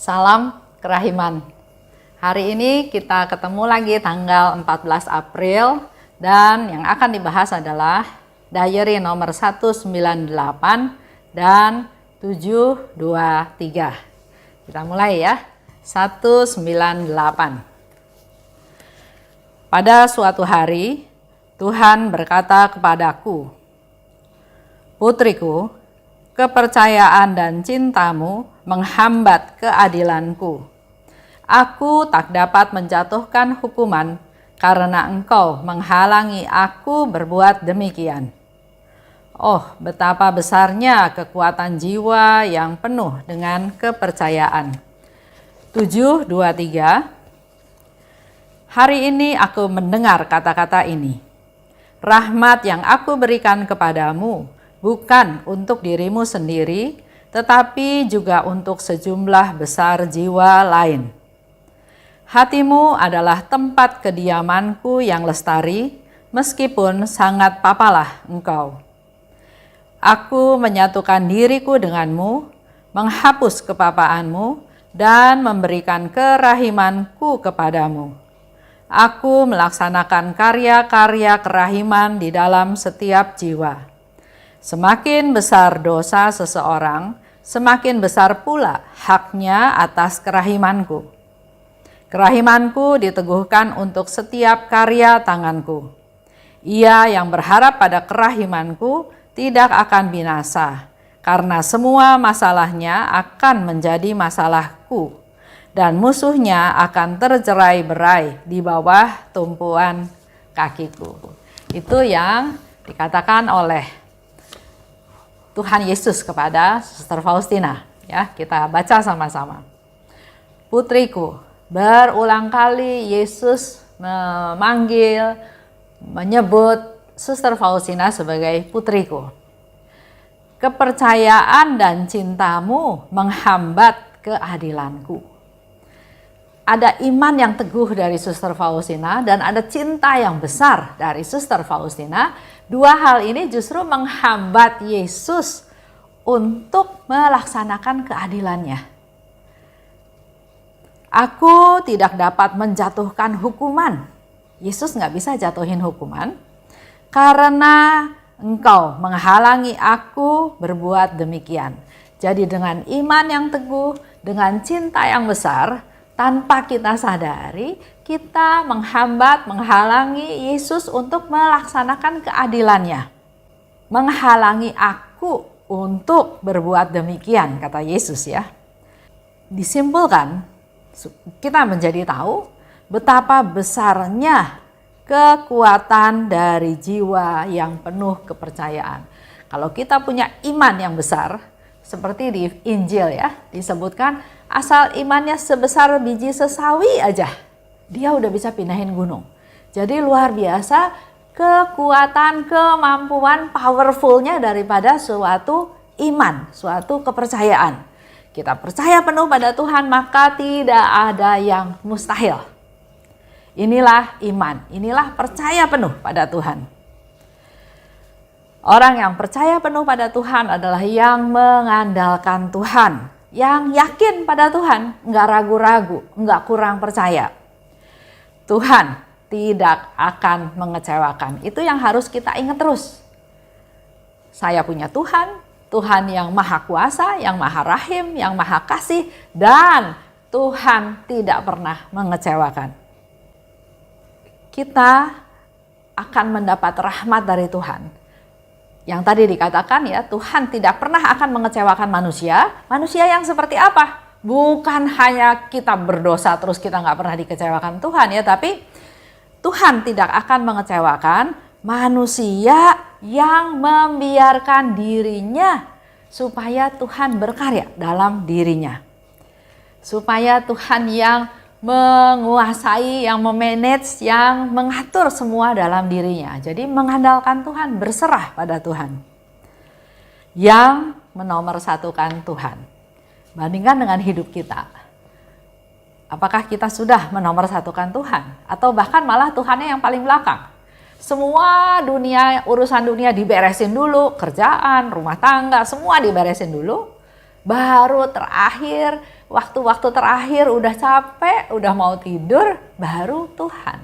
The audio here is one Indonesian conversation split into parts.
Salam kerahiman. Hari ini kita ketemu lagi tanggal 14 April dan yang akan dibahas adalah diary nomor 198 dan 723. Kita mulai ya. 198. Pada suatu hari Tuhan berkata kepadaku, "Putriku, kepercayaan dan cintamu menghambat keadilanku. Aku tak dapat menjatuhkan hukuman karena engkau menghalangi aku berbuat demikian." Oh, betapa besarnya kekuatan jiwa yang penuh dengan kepercayaan. 723. Hari ini aku mendengar kata-kata ini. Rahmat yang aku berikan kepadamu bukan untuk dirimu sendiri, tetapi juga untuk sejumlah besar jiwa lain. Hatimu adalah tempat kediamanku yang lestari, meskipun sangat papalah engkau. Aku menyatukan diriku denganmu, menghapus kepapaanmu, dan memberikan kerahimanku kepadamu. Aku melaksanakan karya-karya kerahiman di dalam setiap jiwa. Semakin besar dosa seseorang, semakin besar pula haknya atas kerahimanku. Kerahimanku diteguhkan untuk setiap karya tanganku. Ia yang berharap pada kerahimanku tidak akan binasa, karena semua masalahnya akan menjadi masalahku, dan musuhnya akan tercerai-berai di bawah tumpuan kakiku. Itu yang dikatakan oleh Tuhan Yesus kepada Suster Faustina. Ya, kita baca sama-sama. Putriku, berulang kali Yesus menyebut Suster Faustina sebagai putriku. Kepercayaan dan cintamu menghambat keadilanku. Ada iman yang teguh dari Suster Faustina dan ada cinta yang besar dari Suster Faustina. Dua hal ini justru menghambat Yesus untuk melaksanakan keadilannya. Aku tidak dapat menjatuhkan hukuman. Yesus nggak bisa jatuhin hukuman karena engkau menghalangi aku berbuat demikian. Jadi dengan iman yang teguh, dengan cinta yang besar, tanpa kita sadari, kita menghalangi Yesus untuk melaksanakan keadilannya. Menghalangi aku untuk berbuat demikian, kata Yesus ya. Disimpulkan, kita menjadi tahu betapa besarnya kekuatan dari jiwa yang penuh kepercayaan. Kalau kita punya iman yang besar, seperti di Injil ya, disebutkan asal imannya sebesar biji sesawi aja, dia udah bisa pindahin gunung. Jadi luar biasa kekuatan, kemampuan, powerfulnya daripada suatu iman, suatu kepercayaan. Kita percaya penuh pada Tuhan, maka tidak ada yang mustahil. Inilah iman, inilah percaya penuh pada Tuhan. Orang yang percaya penuh pada Tuhan adalah yang mengandalkan Tuhan, yang yakin pada Tuhan, nggak ragu-ragu, nggak kurang percaya. Tuhan tidak akan mengecewakan. Itu yang harus kita ingat terus. Saya punya Tuhan, Tuhan yang maha kuasa, yang maha rahim, yang maha kasih, dan Tuhan tidak pernah mengecewakan. Kita akan mendapat rahmat dari Tuhan. Yang tadi dikatakan ya, Tuhan tidak pernah akan mengecewakan manusia. Manusia yang seperti apa? Bukan hanya kita berdosa terus kita nggak pernah dikecewakan Tuhan ya, tapi Tuhan tidak akan mengecewakan manusia yang membiarkan dirinya supaya Tuhan berkarya dalam dirinya. Supaya Tuhan yang menguasai, yang memanage, yang mengatur semua dalam dirinya. Jadi mengandalkan Tuhan, berserah pada Tuhan. Yang menomorsatukan Tuhan. Bandingkan dengan hidup kita. Apakah kita sudah menomorsatukan Tuhan? Atau bahkan malah Tuhannya yang paling belakang? Semua dunia, urusan dunia diberesin dulu, kerjaan, rumah tangga, semua diberesin dulu. Baru terakhir waktu-waktu terakhir udah capek, udah mau tidur, baru Tuhan.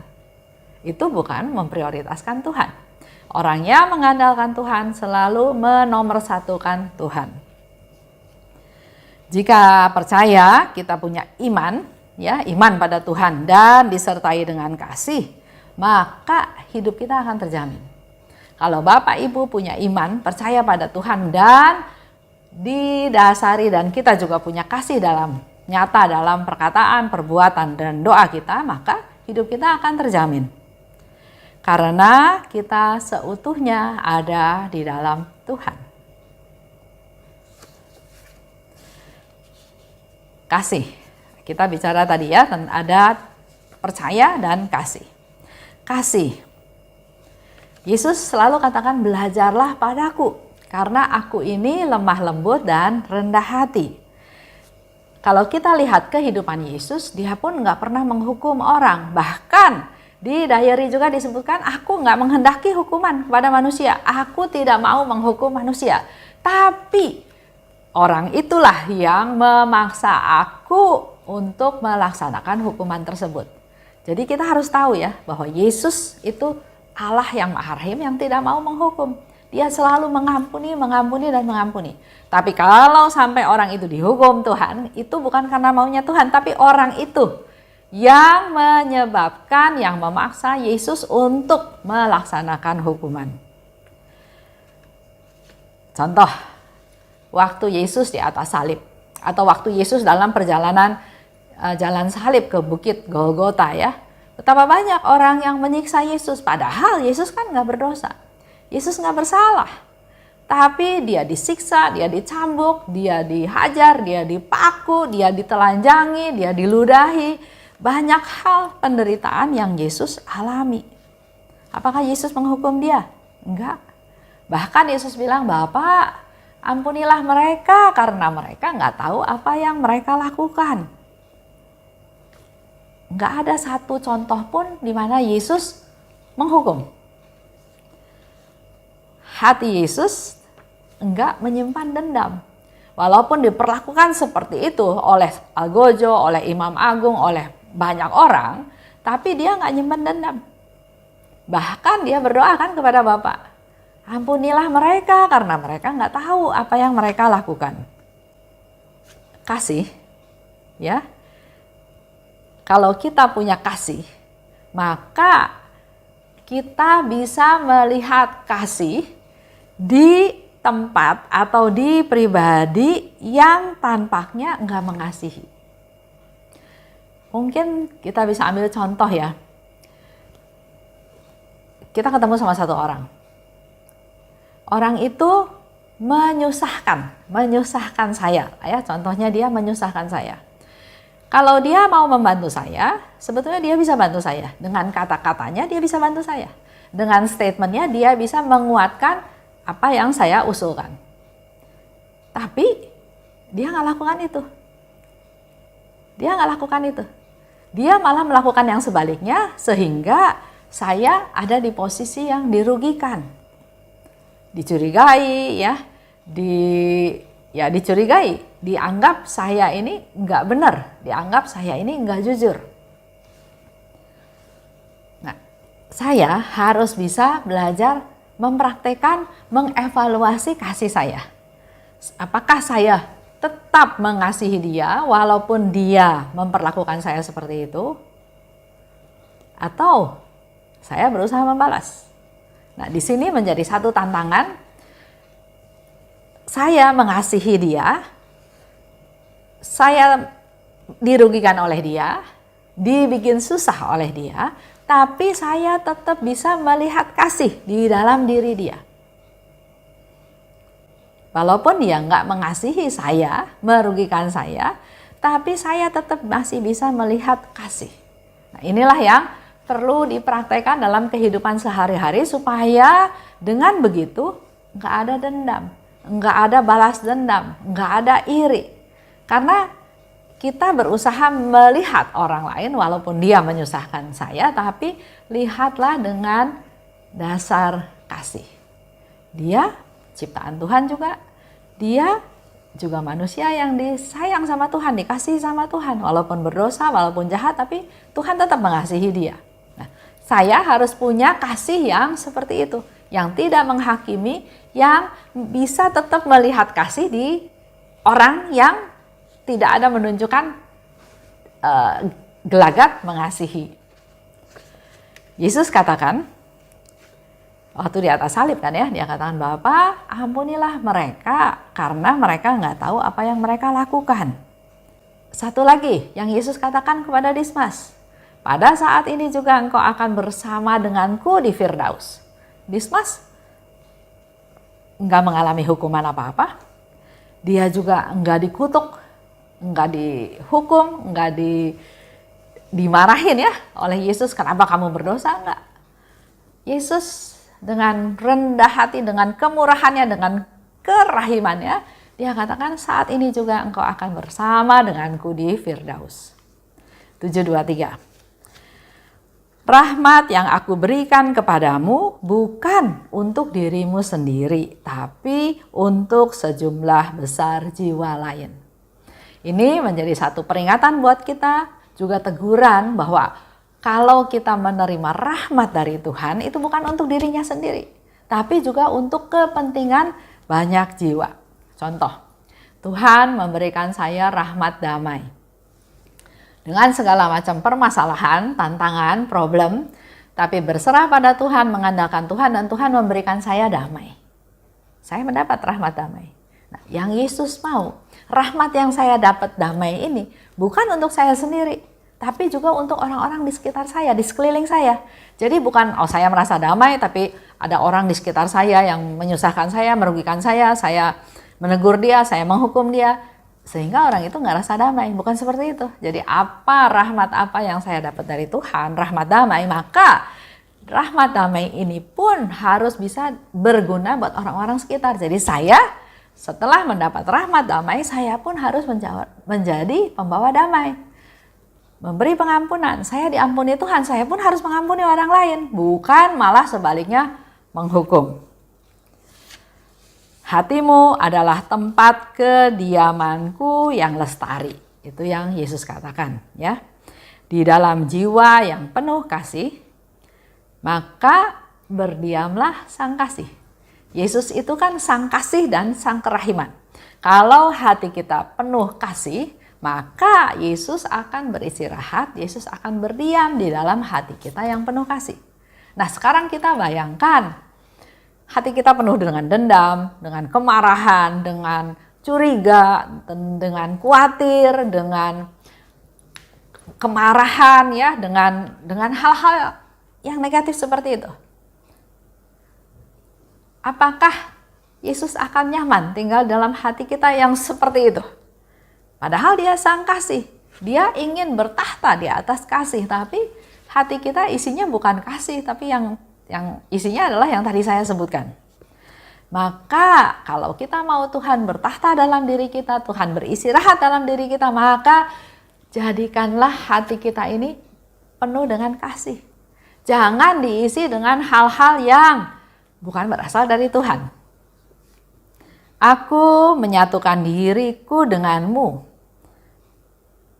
Itu bukan memprioritaskan Tuhan. Orang yang mengandalkan Tuhan selalu menomorsatukan Tuhan. Jika percaya kita punya iman, ya, iman pada Tuhan dan disertai dengan kasih, maka hidup kita akan terjamin. Kalau Bapak Ibu punya iman, percaya pada Tuhan dan didasari dan kita juga punya kasih dalam nyata dalam perkataan, perbuatan dan doa kita, maka hidup kita akan terjamin. Karena kita seutuhnya ada di dalam Tuhan. Kasih. Kita bicara tadi ya, ada percaya dan kasih. Kasih. Yesus selalu katakan, belajarlah padaku, karena aku ini lemah lembut dan rendah hati. Kalau kita lihat kehidupan Yesus, dia pun nggak pernah menghukum orang. Bahkan di diary juga disebutkan, aku nggak menghendaki hukuman kepada manusia. Aku tidak mau menghukum manusia. Tapi orang itulah yang memaksa aku untuk melaksanakan hukuman tersebut. Jadi kita harus tahu ya, bahwa Yesus itu Allah yang Maha Rahim yang tidak mau menghukum. Dia selalu mengampuni, mengampuni, dan mengampuni. Tapi kalau sampai orang itu dihukum Tuhan, itu bukan karena maunya Tuhan, tapi orang itu yang menyebabkan, yang memaksa Yesus untuk melaksanakan hukuman. Contoh, waktu Yesus di atas salib, atau waktu Yesus dalam perjalanan jalan salib ke Bukit Golgota ya. Betapa banyak orang yang menyiksa Yesus, padahal Yesus kan nggak berdosa. Yesus nggak bersalah. Tapi dia disiksa, dia dicambuk, dia dihajar, dia dipaku, dia ditelanjangi, dia diludahi. Banyak hal penderitaan yang Yesus alami. Apakah Yesus menghukum dia? Enggak. Bahkan Yesus bilang, Bapak, ampunilah mereka karena mereka nggak tahu apa yang mereka lakukan. Nggak ada satu contoh pun di mana Yesus menghukum. Hati Yesus enggak menyimpan dendam. Walaupun diperlakukan seperti itu oleh algojo, oleh imam agung, oleh banyak orang, tapi dia enggak nyimpan dendam. Bahkan dia berdoa kan kepada Bapa, ampunilah mereka karena mereka enggak tahu apa yang mereka lakukan. Kasih, ya. Kalau kita punya kasih, maka kita bisa melihat kasih di tempat atau di pribadi yang tampaknya enggak mengasihi. Mungkin kita bisa ambil contoh ya. Kita ketemu sama satu orang. Orang itu menyusahkan saya. Ya, contohnya dia menyusahkan saya. Kalau dia mau membantu saya, sebetulnya dia bisa bantu saya. Dengan kata-katanya dia bisa bantu saya. Dengan statementnya dia bisa menguatkan apa yang saya usulkan. Tapi dia nggak lakukan itu. Dia malah melakukan yang sebaliknya sehingga saya ada di posisi yang dirugikan. Dicurigai ya, dicurigai. Dianggap saya ini nggak benar, dianggap saya ini nggak jujur. Nah, saya harus bisa belajar mempraktekkan, mengevaluasi kasih saya. Apakah saya tetap mengasihi dia walaupun dia memperlakukan saya seperti itu? Atau saya berusaha membalas? Nah, di sini menjadi satu tantangan. Saya mengasihi dia, saya dirugikan oleh dia, dibikin susah oleh dia, tapi saya tetap bisa melihat kasih di dalam diri dia. Walaupun dia nggak mengasihi saya, merugikan saya, tapi saya tetap masih bisa melihat kasih. Nah, inilah yang perlu dipraktekkan dalam kehidupan sehari-hari supaya dengan begitu nggak ada dendam, nggak ada balas dendam, nggak ada iri. Karena kita berusaha melihat orang lain walaupun dia menyusahkan saya, tapi lihatlah dengan dasar kasih. Dia ciptaan Tuhan juga, dia juga manusia yang disayang sama Tuhan, dikasihi sama Tuhan. Walaupun berdosa, walaupun jahat, tapi Tuhan tetap mengasihi dia. Nah, saya harus punya kasih yang seperti itu, yang tidak menghakimi, yang bisa tetap melihat kasih di orang yang tidak ada menunjukkan gelagat mengasihi. Yesus katakan, waktu di atas salib kan ya, dia katakan, Bapa, ampunilah mereka karena mereka nggak tahu apa yang mereka lakukan. Satu lagi yang Yesus katakan kepada Dismas, pada saat ini juga engkau akan bersama denganku di Firdaus. Dismas nggak mengalami hukuman apa-apa, dia juga nggak dikutuk, nggak dihukum, nggak dimarahin ya oleh Yesus, kenapa kamu berdosa, enggak. Yesus dengan rendah hati, dengan kemurahannya, dengan kerahimannya, dia katakan saat ini juga engkau akan bersama denganku di Firdaus. 7:23. Rahmat yang aku berikan kepadamu bukan untuk dirimu sendiri, tapi untuk sejumlah besar jiwa lain. Ini menjadi satu peringatan buat kita, juga teguran bahwa kalau kita menerima rahmat dari Tuhan, itu bukan untuk dirinya sendiri, tapi juga untuk kepentingan banyak jiwa. Contoh, Tuhan memberikan saya rahmat damai. Dengan segala macam permasalahan, tantangan, problem, tapi berserah pada Tuhan, mengandalkan Tuhan, dan Tuhan memberikan saya damai. Saya mendapat rahmat damai. Nah, yang Yesus mau, rahmat yang saya dapat damai ini bukan untuk saya sendiri, tapi juga untuk orang-orang di sekitar saya, di sekeliling saya. Jadi bukan, saya merasa damai, tapi ada orang di sekitar saya yang menyusahkan saya, merugikan saya menegur dia, saya menghukum dia, sehingga orang itu nggak rasa damai. Bukan seperti itu. Jadi rahmat apa yang saya dapat dari Tuhan, rahmat damai, maka rahmat damai ini pun harus bisa berguna buat orang-orang sekitar. Jadi saya setelah mendapat rahmat damai, saya pun harus menjadi pembawa damai. Memberi pengampunan, saya diampuni Tuhan, saya pun harus mengampuni orang lain, bukan malah sebaliknya menghukum. Hatimu adalah tempat kediamanku yang lestari. Itu yang Yesus katakan ya. Di dalam jiwa yang penuh kasih, maka berdiamlah sang kasih. Yesus itu kan sang kasih dan sang kerahiman. Kalau hati kita penuh kasih, maka Yesus akan beristirahat, Yesus akan berdiam di dalam hati kita yang penuh kasih. Nah, sekarang kita bayangkan, hati kita penuh dengan dendam, dengan kemarahan, dengan curiga, dengan khawatir, dengan kemarahan ya, dengan hal-hal yang negatif seperti itu. Apakah Yesus akan nyaman tinggal dalam hati kita yang seperti itu? Padahal dia sang kasih, dia ingin bertahta di atas kasih, tapi hati kita isinya bukan kasih, tapi yang isinya adalah yang tadi saya sebutkan. Maka kalau kita mau Tuhan bertahta dalam diri kita, Tuhan beristirahat dalam diri kita, maka jadikanlah hati kita ini penuh dengan kasih. Jangan diisi dengan hal-hal yang bukan berasal dari Tuhan. Aku menyatukan diriku denganmu,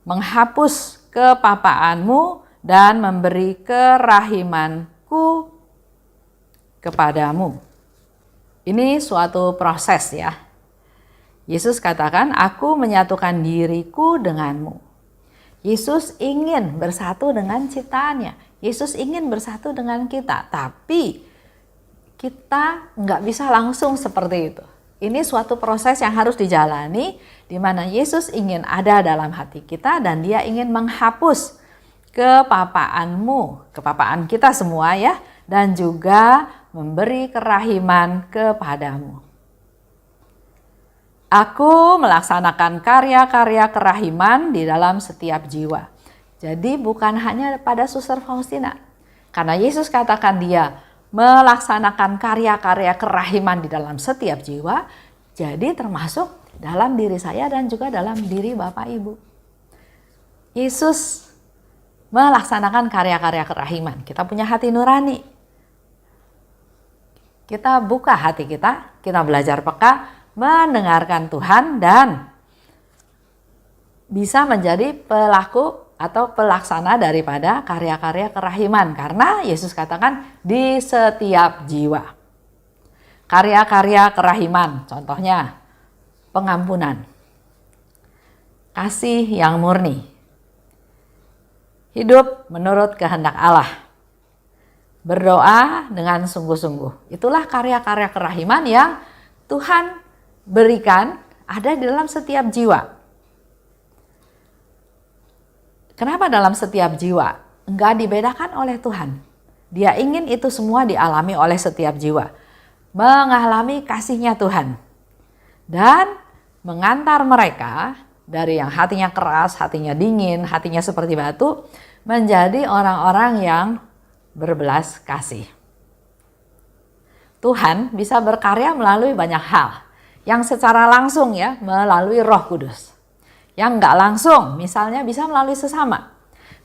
menghapus kepapaanmu dan memberi kerahimanku kepadamu. Ini suatu proses ya. Yesus katakan, aku menyatukan diriku denganmu. Yesus ingin bersatu dengan ciptaannya. Yesus ingin bersatu dengan kita. Tapi kita nggak bisa langsung seperti itu. Ini suatu proses yang harus dijalani, di mana Yesus ingin ada dalam hati kita dan dia ingin menghapus kepapaanmu, kepapaan kita semua ya, dan juga memberi kerahiman kepadamu. Aku melaksanakan karya-karya kerahiman di dalam setiap jiwa. Jadi bukan hanya pada Suster Faustina. Karena Yesus katakan dia melaksanakan karya-karya kerahiman di dalam setiap jiwa, jadi termasuk dalam diri saya dan juga dalam diri Bapak Ibu. Yesus melaksanakan karya-karya kerahiman. Kita punya hati nurani. Kita buka hati kita belajar peka, mendengarkan Tuhan dan bisa menjadi pelaku atau pelaksana daripada karya-karya kerahiman. Karena Yesus katakan di setiap jiwa. Karya-karya kerahiman, contohnya pengampunan, kasih yang murni, hidup menurut kehendak Allah, berdoa dengan sungguh-sungguh. Itulah karya-karya kerahiman yang Tuhan berikan ada di dalam setiap jiwa. Kenapa dalam setiap jiwa? Enggak dibedakan oleh Tuhan. Dia ingin itu semua dialami oleh setiap jiwa. Mengalami kasihnya Tuhan. Dan mengantar mereka dari yang hatinya keras, hatinya dingin, hatinya seperti batu, menjadi orang-orang yang berbelas kasih. Tuhan bisa berkarya melalui banyak hal. Yang secara langsung ya, melalui Roh Kudus. Yang enggak langsung, misalnya bisa melalui sesama.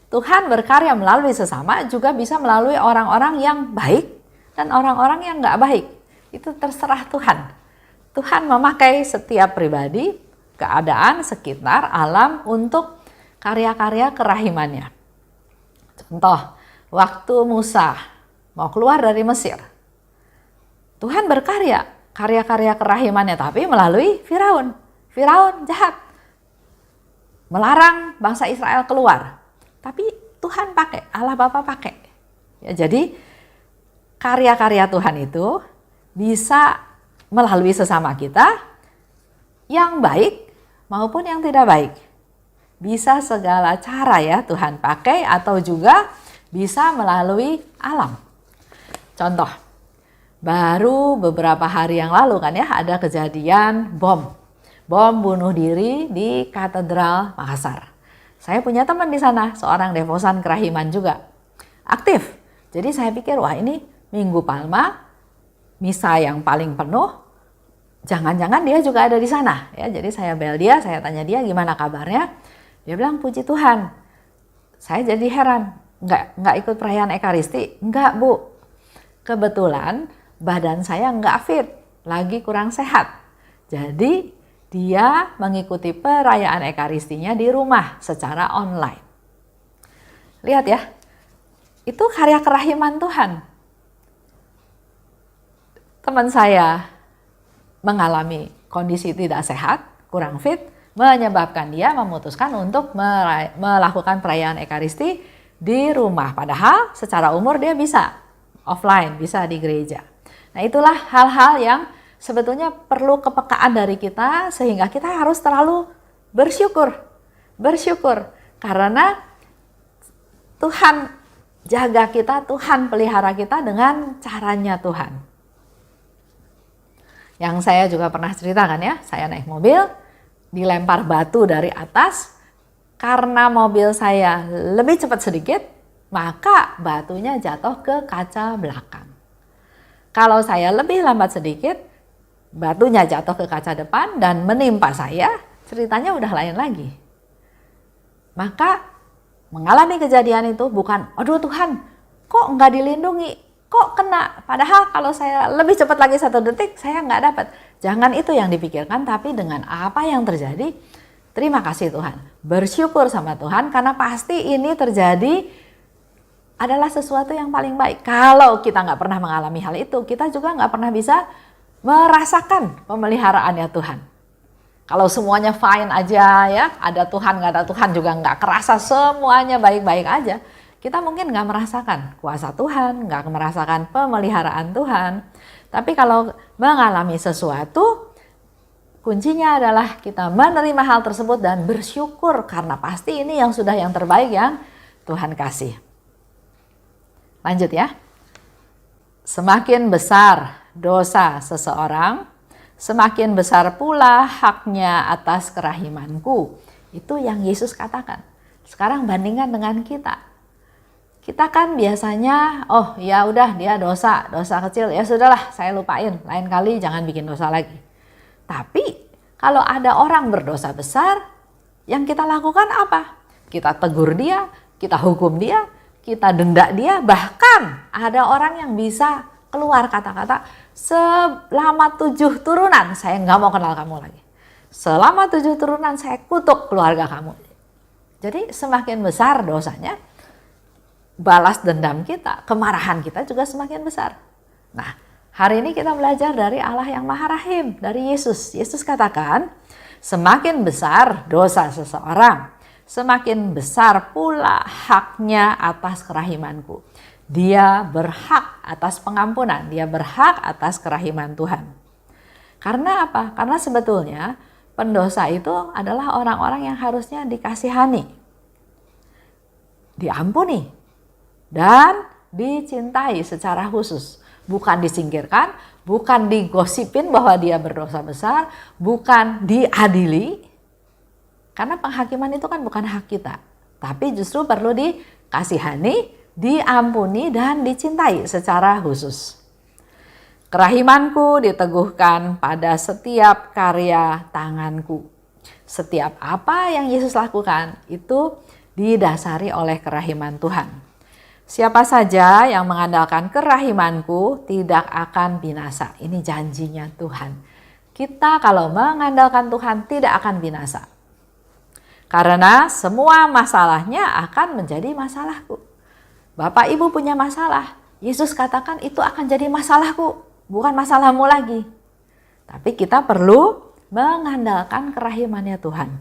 Tuhan berkarya melalui sesama juga bisa melalui orang-orang yang baik dan orang-orang yang enggak baik. Itu terserah Tuhan. Tuhan memakai setiap pribadi, keadaan, sekitar, alam untuk karya-karya kerahimannya. Contoh, waktu Musa mau keluar dari Mesir. Tuhan berkarya, karya-karya kerahimannya tapi melalui Firaun. Firaun jahat. Melarang bangsa Israel keluar. Tapi Tuhan pakai, Allah Bapa pakai. Ya, jadi karya-karya Tuhan itu bisa melalui sesama kita yang baik maupun yang tidak baik. Bisa segala cara ya Tuhan pakai atau juga bisa melalui alam. Contoh, baru beberapa hari yang lalu kan ya ada kejadian bom bunuh diri di Katedral Makassar. Saya punya teman di sana, seorang devosan kerahiman juga, aktif. Jadi saya pikir, wah ini Minggu Palma, misa yang paling penuh, jangan-jangan dia juga ada di sana. Ya, jadi saya bel dia, saya tanya dia gimana kabarnya. Dia bilang puji Tuhan. Saya jadi heran, nggak ikut perayaan Ekaristi? Enggak Bu, kebetulan badan saya nggak fit, lagi kurang sehat. Jadi dia mengikuti perayaan Ekaristinya di rumah secara online. Lihat ya, itu karya kerahiman Tuhan. Teman saya mengalami kondisi tidak sehat, kurang fit, menyebabkan dia memutuskan untuk melakukan perayaan Ekaristi di rumah. Padahal secara umur dia bisa offline, bisa di gereja. Nah itulah hal-hal yang sebetulnya perlu kepekaan dari kita sehingga kita harus terlalu bersyukur karena Tuhan jaga kita, Tuhan pelihara kita dengan caranya Tuhan. Yang saya juga pernah ceritakan ya, saya naik mobil, dilempar batu dari atas, karena mobil saya lebih cepat sedikit, maka batunya jatuh ke kaca belakang. Kalau saya lebih lambat sedikit, batunya jatuh ke kaca depan dan menimpa saya, ceritanya udah lain lagi. Maka mengalami kejadian itu bukan, aduh Tuhan, kok nggak dilindungi, kok kena, padahal kalau saya lebih cepat lagi 1 detik, saya nggak dapat. Jangan itu yang dipikirkan, tapi dengan apa yang terjadi, terima kasih Tuhan. Bersyukur sama Tuhan, karena pasti ini terjadi adalah sesuatu yang paling baik. Kalau kita nggak pernah mengalami hal itu, kita juga nggak pernah bisa merasakan pemeliharaannya Tuhan. Kalau semuanya fine aja ya, ada Tuhan nggak ada Tuhan juga nggak kerasa, semuanya baik-baik aja, kita mungkin nggak merasakan kuasa Tuhan, nggak merasakan pemeliharaan Tuhan. Tapi kalau mengalami sesuatu, kuncinya adalah kita menerima hal tersebut dan bersyukur karena pasti ini yang sudah yang terbaik yang Tuhan kasih. Lanjut ya. Semakin besar dosa seseorang, semakin besar pula haknya atas kerahimanku. Itu yang Yesus katakan. Sekarang bandingkan dengan kita. Kita kan biasanya, oh ya udah dia dosa kecil, ya sudahlah saya lupain, lain kali jangan bikin dosa lagi. Tapi kalau ada orang berdosa besar, yang kita lakukan apa? Kita tegur dia, kita hukum dia, kita denda dia, bahkan ada orang yang bisa keluar kata-kata, selama 7 turunan saya nggak mau kenal kamu lagi. Selama 7 turunan saya kutuk keluarga kamu. Jadi semakin besar dosanya, balas dendam kita, kemarahan kita juga semakin besar. Nah, hari ini kita belajar dari Allah yang Maha Rahim, dari Yesus. Yesus katakan, semakin besar dosa seseorang, semakin besar pula haknya atas kerahimanku. Dia berhak atas pengampunan, dia berhak atas kerahiman Tuhan. Karena apa? Karena sebetulnya pendosa itu adalah orang-orang yang harusnya dikasihani, diampuni, dan dicintai secara khusus. Bukan disingkirkan, bukan digosipin bahwa dia berdosa besar, bukan diadili. Karena penghakiman itu kan bukan hak kita, tapi justru perlu dikasihani, diampuni, dan dicintai secara khusus. Kerahimanku diteguhkan pada setiap karya tanganku. Setiap apa yang Yesus lakukan itu didasari oleh kerahiman Tuhan. Siapa saja yang mengandalkan kerahimanku tidak akan binasa. Ini janjinya Tuhan. Kita kalau mengandalkan Tuhan tidak akan binasa. Karena semua masalahnya akan menjadi masalahku. Bapak Ibu punya masalah, Yesus katakan itu akan jadi masalahku, bukan masalahmu lagi. Tapi kita perlu mengandalkan kerahimannya Tuhan.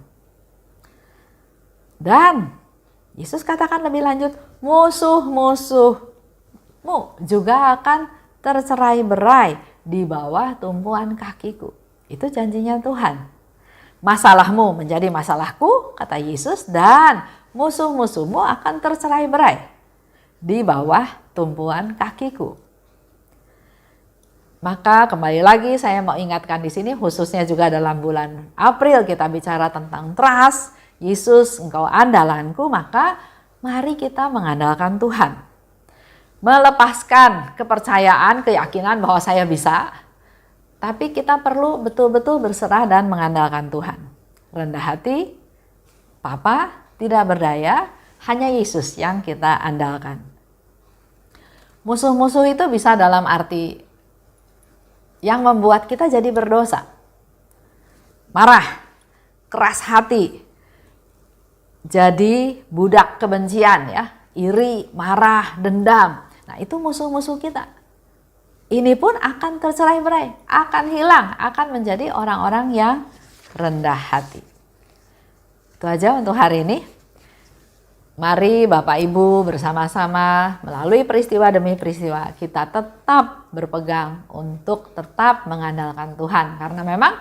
Dan Yesus katakan lebih lanjut, musuh-musuhmu juga akan tercerai-berai di bawah tumpuan kakiku. Itu janjinya Tuhan. Masalahmu menjadi masalahku, kata Yesus, dan musuh-musuhmu akan tercerai-berai di bawah tumpuan kakiku. Maka kembali lagi saya mau ingatkan di sini, khususnya juga dalam bulan April kita bicara tentang trust. Yesus, engkau andalanku, maka mari kita mengandalkan Tuhan. Melepaskan kepercayaan, keyakinan bahwa saya bisa, tapi kita perlu betul-betul berserah dan mengandalkan Tuhan. Rendah hati, Papa tidak berdaya, hanya Yesus yang kita andalkan. Musuh-musuh itu bisa dalam arti yang membuat kita jadi berdosa. Marah, keras hati, jadi budak kebencian ya, iri, marah, dendam. Nah, itu musuh-musuh kita. Ini pun akan tercerai-berai, akan hilang, akan menjadi orang-orang yang rendah hati. Itu aja untuk hari ini. Mari Bapak Ibu bersama-sama melalui peristiwa demi peristiwa kita tetap berpegang untuk tetap mengandalkan Tuhan. Karena memang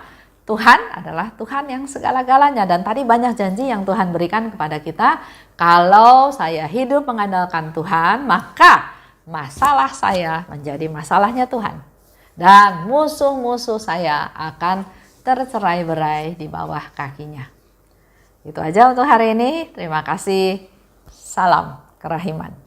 Tuhan adalah Tuhan yang segala-galanya, dan tadi banyak janji yang Tuhan berikan kepada kita. Kalau saya hidup mengandalkan Tuhan, maka masalah saya menjadi masalahnya Tuhan. Dan musuh-musuh saya akan tercerai-berai di bawah kakinya. Itu aja untuk hari ini. Terima kasih. Salam kerahiman.